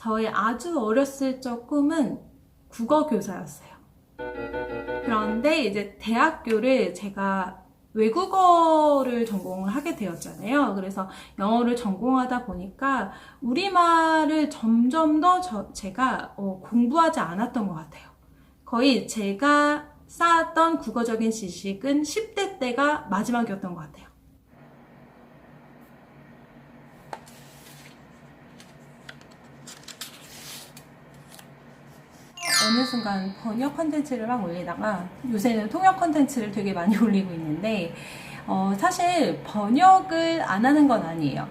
저의 아주 어렸을 적 꿈은 국어 교사였어요. 그런데 이제 대학교를 제가 외국어를 전공을 하게 되었잖아요. 그래서 영어를 전공하다 보니까 우리말을 점점 더 제가 공부하지 않았던 것 같아요. 거의 제가 쌓았던 국어적인 지식은 10대 때가 마지막이었던 것 같아요. 어느 순간 번역 컨텐츠를 막 올리다가 요새는 통역 컨텐츠를 되게 많이 올리고 있는데 사실 번역을 안 하는 건 아니에요.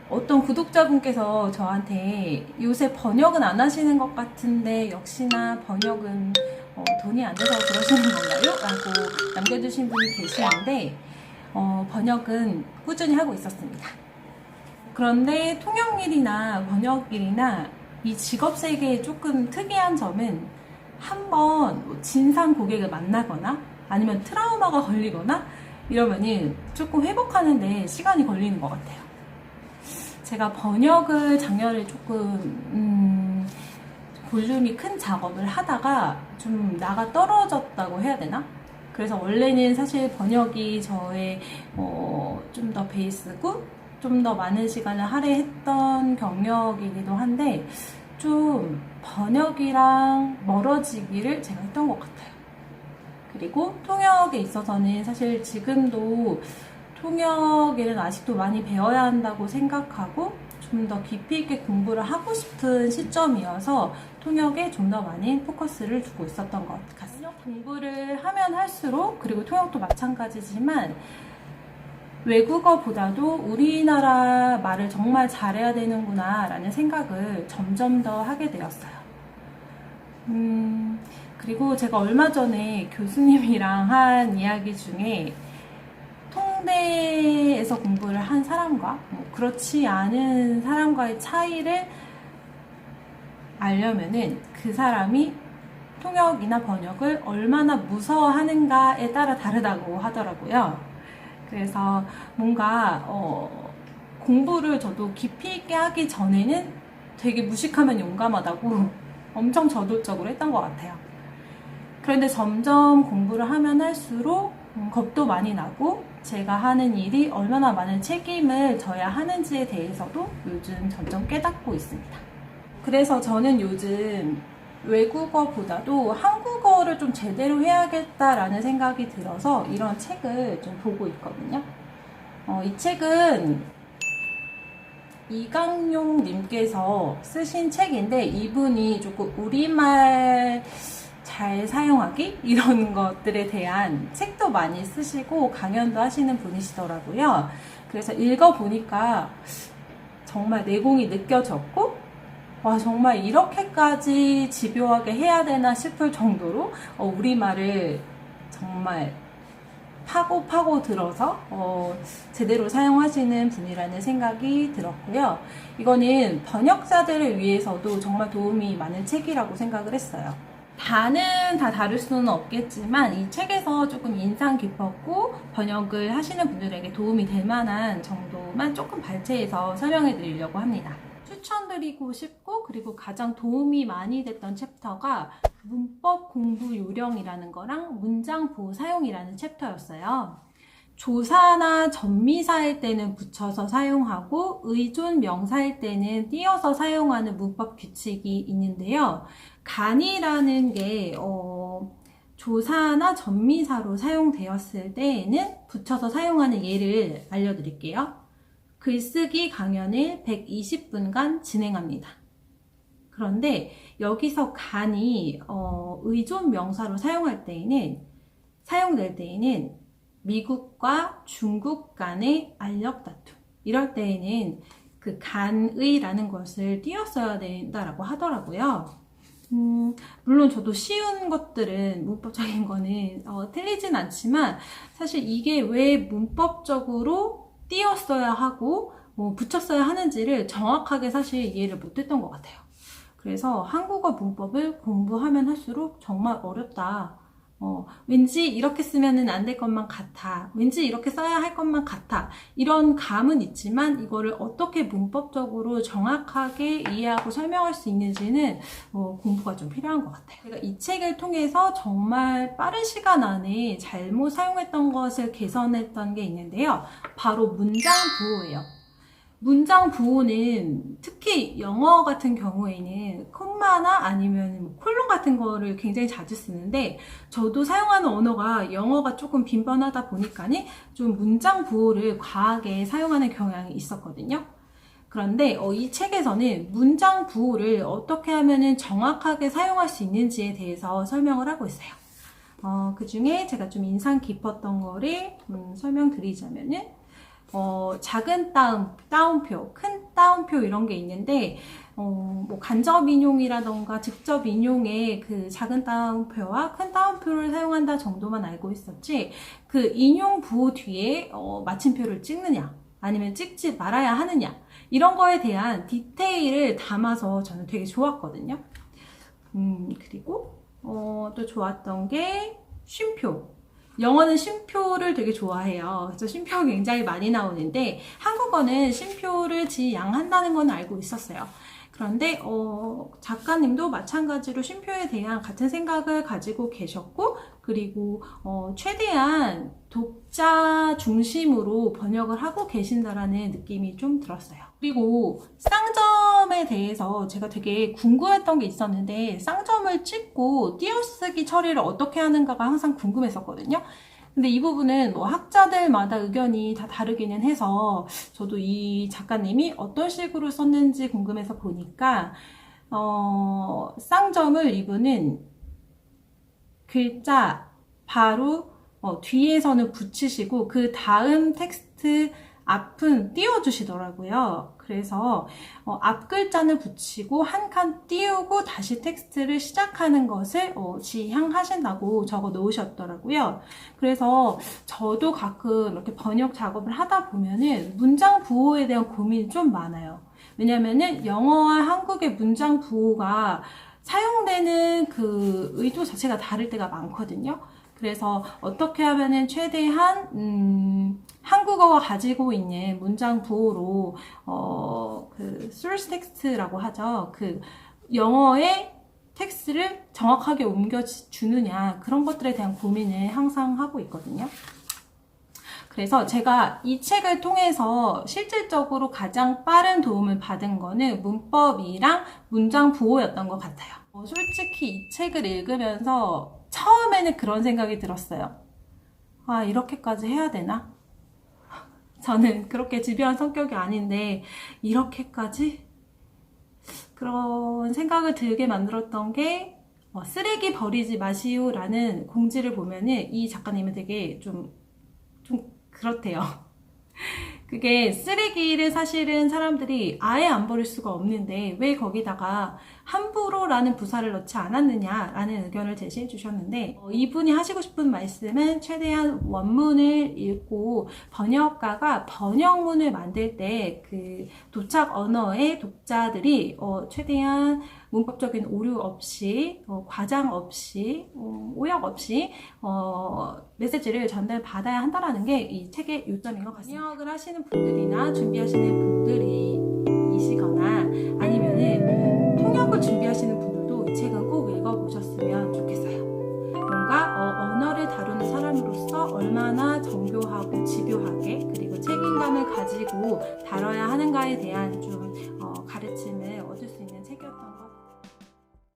어떤 구독자분께서 저한테 요새 번역은 안 하시는 것 같은데 역시나 번역은 돈이 안 돼서 그러시는 건가요? 라고 남겨주신 분이 계시는데 번역은 꾸준히 하고 있었습니다. 그런데 통역일이나 번역일이나 이 직업 세계의 조금 특이한 점은 한번 진상 고객을 만나거나 아니면 트라우마가 걸리거나 이러면은 조금 회복하는데 시간이 걸리는 것 같아요. 제가 번역을 작년에 조금 볼륨이 큰 작업을 하다가 좀 나가 떨어졌다고 해야 되나? 그래서 원래는 사실 번역이 저의 좀 더 베이스고 좀 더 많은 시간을 할애했던 경력이기도 한데 좀 번역이랑 멀어지기를 제가 했던 것 같아요. 그리고 통역에 있어서는 사실 지금도 통역에는 아직도 많이 배워야 한다고 생각하고 좀 더 깊이 있게 공부를 하고 싶은 시점이어서 통역에 좀 더 많이 포커스를 두고 있었던 것 같습니다. 공부를 하면 할수록, 그리고 통역도 마찬가지지만 외국어보다도 우리나라 말을 정말 잘해야 되는구나 라는 생각을 점점 더 하게 되었어요. 그리고 제가 얼마 전에 교수님이랑 한 이야기 중에 통대에서 공부를 한 사람과 그렇지 않은 사람과의 차이를 알려면은 그 사람이 통역이나 번역을 얼마나 무서워하는가에 따라 다르다고 하더라고요. 그래서 뭔가 공부를 저도 깊이 있게 하기 전에는 되게 무식하면 용감하다고 엄청 저돌적으로 했던 것 같아요. 그런데 점점 공부를 하면 할수록 겁도 많이 나고 제가 하는 일이 얼마나 많은 책임을 져야 하는지에 대해서도 요즘 점점 깨닫고 있습니다. 그래서 저는 요즘 외국어보다도 한국어를 좀 제대로 해야겠다라는 생각이 들어서 이런 책을 좀 보고 있거든요. 이 책은 이강용 님께서 쓰신 책인데 이분이 조금 우리말 잘 사용하기? 이런 것들에 대한 책도 많이 쓰시고 강연도 하시는 분이시더라고요. 그래서 읽어보니까 정말 내공이 느껴졌고 와, 정말 이렇게까지 집요하게 해야 되나 싶을 정도로 우리말을 정말 파고 들어서 제대로 사용하시는 분이라는 생각이 들었고요. 이거는 번역자들을 위해서도 정말 도움이 많은 책이라고 생각을 했어요. 다는 다 다를 수는 없겠지만 이 책에서 조금 인상 깊었고 번역을 하시는 분들에게 도움이 될 만한 정도만 조금 발췌해서 설명해 드리려고 합니다. 추천드리고 싶고 그리고 가장 도움이 많이 됐던 챕터가 문법 공부 요령이라는 거랑 문장 보호 사용이라는 챕터였어요. 조사나 전미사일 때는 붙여서 사용하고 의존 명사일 때는 띄어서 사용하는 문법 규칙이 있는데요. 간이라는 게 조사나 전미사로 사용되었을 때에는 붙여서 사용하는 예를 알려드릴게요. 글쓰기 강연을 120분간 진행합니다. 그런데 여기서 간이 의존 명사로 사용될 때에는 미국과 중국 간의 알력 다툼 이럴 때에는 그 간의라는 것을 띄었어야 된다라고 하더라고요. 물론 저도 쉬운 것들은 문법적인 거는 틀리진 않지만 사실 이게 왜 문법적으로 띄었어야 하고 붙였어야 하는지를 정확하게 사실 이해를 못했던 것 같아요. 그래서 한국어 문법을 공부하면 할수록 정말 어렵다. 왠지 이렇게 쓰면은 안 될 것만 같아. 왠지 이렇게 써야 할 것만 같아. 이런 감은 있지만 이거를 어떻게 문법적으로 정확하게 이해하고 설명할 수 있는지는 공부가 좀 필요한 것 같아요. 제가 이 책을 통해서 정말 빠른 시간 안에 잘못 사용했던 것을 개선했던 게 있는데요. 바로 문장 부호예요. 문장 부호는 특히 영어 같은 경우에는 콤마나 아니면 콜론 같은 거를 굉장히 자주 쓰는데, 저도 사용하는 언어가 영어가 조금 빈번하다 보니까는 좀 문장 부호를 과하게 사용하는 경향이 있었거든요. 그런데 이 책에서는 문장 부호를 어떻게 하면 정확하게 사용할 수 있는지에 대해서 설명을 하고 있어요. 그 중에 제가 좀 인상 깊었던 거를 설명드리자면은, 작은 따옴표, 큰 따옴표 이런 게 있는데, 뭐 간접 인용이라던가 직접 인용에 그 작은 따옴표와 큰 따옴표를 사용한다 정도만 알고 있었지, 그 인용 부호 뒤에 마침표를 찍느냐, 아니면 찍지 말아야 하느냐, 이런 거에 대한 디테일을 담아서 저는 되게 좋았거든요. 그리고 또 좋았던 게 쉼표. 영어는 쉼표를 되게 좋아해요. 그래서 쉼표가 굉장히 많이 나오는데, 한국어는 쉼표를 지양한다는 건 알고 있었어요. 그런데 작가님도 마찬가지로 쉼표에 대한 같은 생각을 가지고 계셨고, 그리고 최대한 독자 중심으로 번역을 하고 계신다라는 느낌이 좀 들었어요. 그리고 쌍점에 대해서 제가 되게 궁금했던 게 있었는데, 쌍점을 찍고 띄어쓰기 처리를 어떻게 하는가가 항상 궁금했었거든요. 근데 이 부분은 뭐 학자들마다 의견이 다 다르기는 해서, 저도 이 작가님이 어떤 식으로 썼는지 궁금해서 보니까, 쌍점을 이분은 글자 바로 뒤에서는 붙이시고, 그 다음 텍스트 앞은 띄워주시더라고요. 그래서 앞 글자는 붙이고 한 칸 띄우고 다시 텍스트를 시작하는 것을 지향하신다고 적어 놓으셨더라고요. 그래서 저도 가끔 이렇게 번역 작업을 하다 보면은 문장 부호에 대한 고민이 좀 많아요. 왜냐면은 영어와 한국의 문장 부호가 사용되는 그 의도 자체가 다를 때가 많거든요. 그래서 어떻게 하면은 최대한 한국어가 가지고 있는 문장 부호로 그 source text라고 하죠. 그 영어의 텍스트를 정확하게 옮겨주느냐, 그런 것들에 대한 고민을 항상 하고 있거든요. 그래서 제가 이 책을 통해서 실질적으로 가장 빠른 도움을 받은 거는 문법이랑 문장 부호였던 것 같아요. 솔직히 이 책을 읽으면서 처음에는 그런 생각이 들었어요. 아, 이렇게까지 해야 되나? 저는 그렇게 집요한 성격이 아닌데 이렇게까지? 그런 생각을 들게 만들었던 게 쓰레기 버리지 마시오 라는 공지를 보면은 이 작가님은 되게 좀 그렇대요. 그게 쓰레기를 사실은 사람들이 아예 안 버릴 수가 없는데 왜 거기다가 함부로라는 부사를 넣지 않았느냐라는 의견을 제시해 주셨는데, 이분이 하시고 싶은 말씀은 최대한 원문을 읽고 번역가가 번역문을 만들 때 그 도착 언어의 독자들이 최대한 문법적인 오류 없이 과장 없이 오역 없이 메시지를 전달받아야 한다라는 게 이 책의 요점인 것 같습니다. 번역을 하시는 분들이나 준비하시는 분들이